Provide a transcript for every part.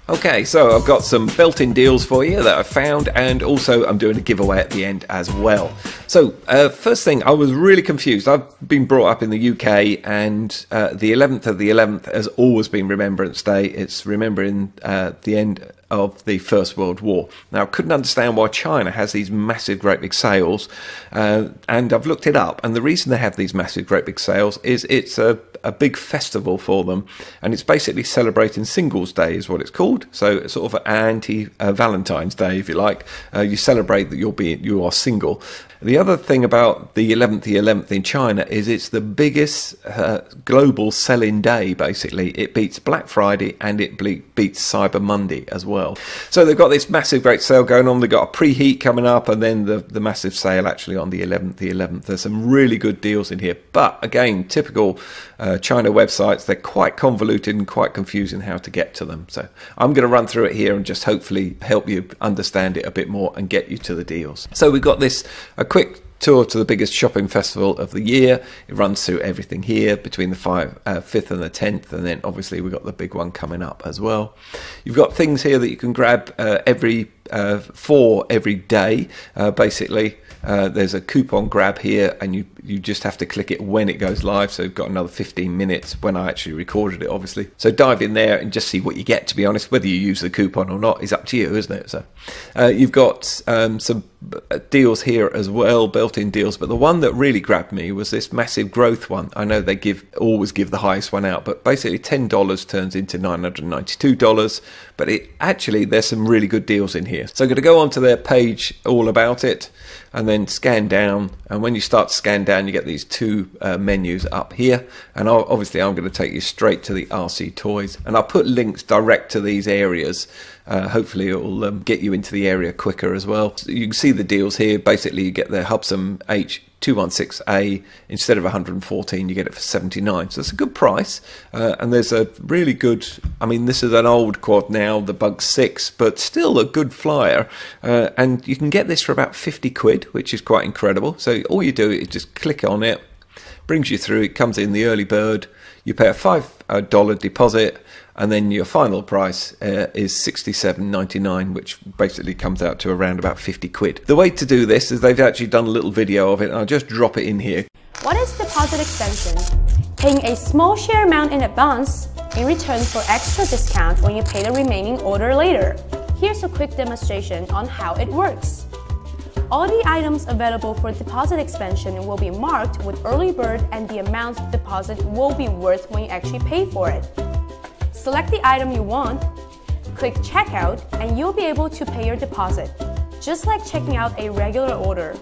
Okay, so I've got some built-in deals for you that I found, and also I'm doing a giveaway at the end as well. So first thing, I was really confused. I've been brought up in the UK, and the 11th of the 11th has always been Remembrance Day. It's remembering the end of the First World War. Now, I couldn't understand why China has these massive, great big sales, and I've looked it up, and the reason they have these massive, great big sales is it's a big festival for them, and it's basically celebrating Singles Day is what it's called. So it's sort of an anti-Valentine's Day, if you like. You celebrate that you are single. The other thing about the 11th in China is it's the biggest global selling day, basically. It beats Black Friday and it beats Cyber Monday as well. So they've got this massive great sale going on. They've got a preheat coming up, and then the massive sale actually on the 11th. There's some really good deals in here. But again, typical China websites, they're quite convoluted and quite confusing how to get to them. So I'm going to run through it here and just hopefully help you understand it a bit more and get you to the deals. So we've got a quick tour to the biggest shopping festival of the year. It runs through everything here between the 5th and the 10th, and then obviously we've got the big one coming up as well. You've got things here that you can grab for every day. Basically, there's a coupon grab here, and you just have to click it when it goes live. So we've got another 15 minutes when I actually recorded it, obviously. So dive in there and just see what you get. To be honest, whether you use the coupon or not is up to you, isn't it? So you've got some deals here as well, built-in deals. But the one that really grabbed me was this massive growth one. I know they always give the highest one out, but basically $10 turns into $992. But there's some really good deals in here. So I'm going to go onto their page all about it, and then scan down, and when you start to scan down you get these two menus up here, and obviously I'm going to take you straight to the RC toys, and I'll put links direct to these areas. Hopefully it will get you into the area quicker as well. So you can see the deals here. Basically you get the Hubsum H216A instead of 114, you get it for 79, so it's a good price. And there's a really good, I mean, this is an old quad now, the Bug 6, but still a good flyer, and you can get this for about 50 quid, which is quite incredible. So all you do is just click on it, brings you through, it comes in the early bird, you pay a $5 deposit, and then your final price is $67.99, which basically comes out to around about 50 quid. The way to do this is they've actually done a little video of it, and I'll just drop it in here. What is deposit extension? Paying a small share amount in advance in return for extra discount when you pay the remaining order later. Here's a quick demonstration on how it works. All the items available for deposit expansion will be marked with early bird, and the amount of deposit will be worth when you actually pay for it. Select the item you want, click checkout, and you'll be able to pay your deposit, just like checking out a regular order.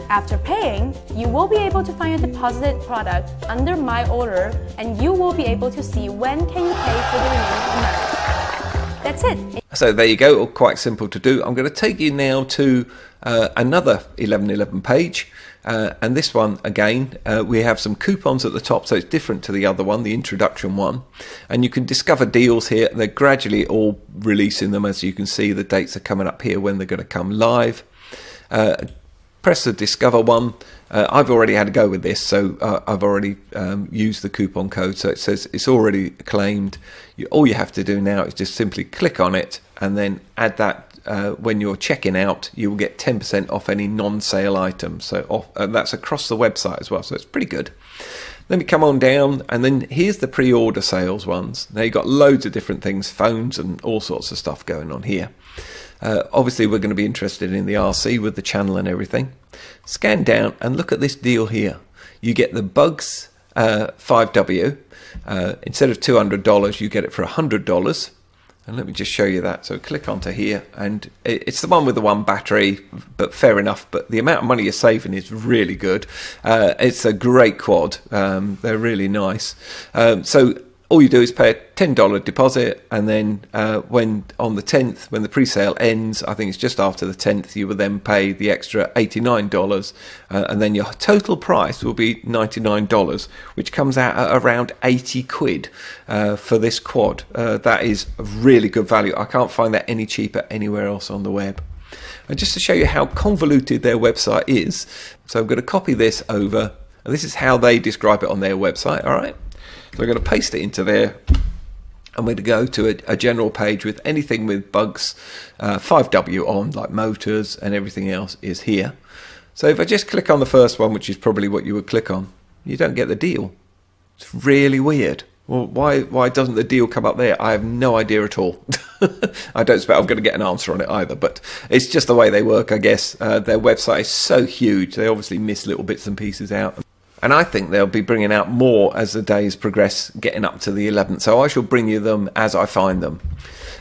After paying, you will be able to find your deposited product under My Order, and you will be able to see when can you pay for the remaining amount. That's it. So there you go, quite simple to do. I'm going to take you now to another 1111 page, and this one again, we have some coupons at the top, so it's different to the other one, the introduction one, and you can discover deals here. They're gradually all releasing them. As you can see, the dates are coming up here when they're going to come live. Press the discover one. I've already had a go with this, so I've already used the coupon code, so it says it's already claimed. All you have to do now is just simply click on it and then add that. When you're checking out, you will get 10% off any non-sale items. So that's across the website as well, so it's pretty good. Let me come on down, and then here's the pre-order sales ones. Now you've got loads of different things, phones and all sorts of stuff going on here. Obviously we're going to be interested in the RC with the channel and everything. Scan down and look at this deal here. You get the Bugs 5W. Instead of $200, you get it for $100. And let me just show you that. So click onto here, and it's the one with the one battery, but fair enough. But the amount of money you're saving is really good. It's a great quad. They're really nice. So all you do is pay a $10 deposit, and then when on the 10th, when the pre-sale ends, I think it's just after the 10th, you will then pay the extra $89, and then your total price will be $99, which comes out at around 80 quid for this quad. That is a really good value. I can't find that any cheaper anywhere else on the web. And just to show you how convoluted their website is, so I'm going to copy this over And this is how they describe it on their website. All right, so I'm going to paste it into there. I'm going to go to a general page with anything with Bugs 5W on, like motors and everything else is here. So if I just click on the first one, which is probably what you would click on, you don't get the deal. It's really weird. Well, why doesn't the deal come up there? I have no idea at all. I don't expect I'm going to get an answer on it either, but it's just the way they work, I guess. Their website is so huge, they obviously miss little bits and pieces out. And I think they'll be bringing out more as the days progress, getting up to the 11th. So I shall bring you them as I find them.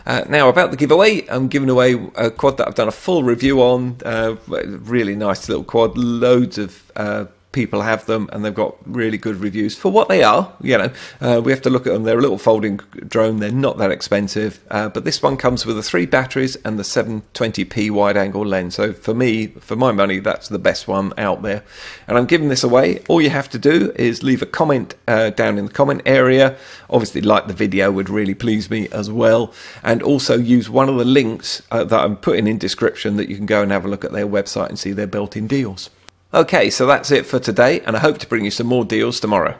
Now, about the giveaway, I'm giving away a quad that I've done a full review on. Really nice little quad. Loads of people have them, and they've got really good reviews for what they are. You know, we have to look at them. They're a little folding drone. They're not that expensive, but this one comes with the 3 batteries and the 720p wide-angle lens. So for me, for my money, that's the best one out there. And I'm giving this away. All you have to do is leave a comment down in the comment area. Obviously, like the video would really please me as well. And also use one of the links that I'm putting in description that you can go and have a look at their website and see their built-in deals. Okay, so that's it for today, and I hope to bring you some more deals tomorrow.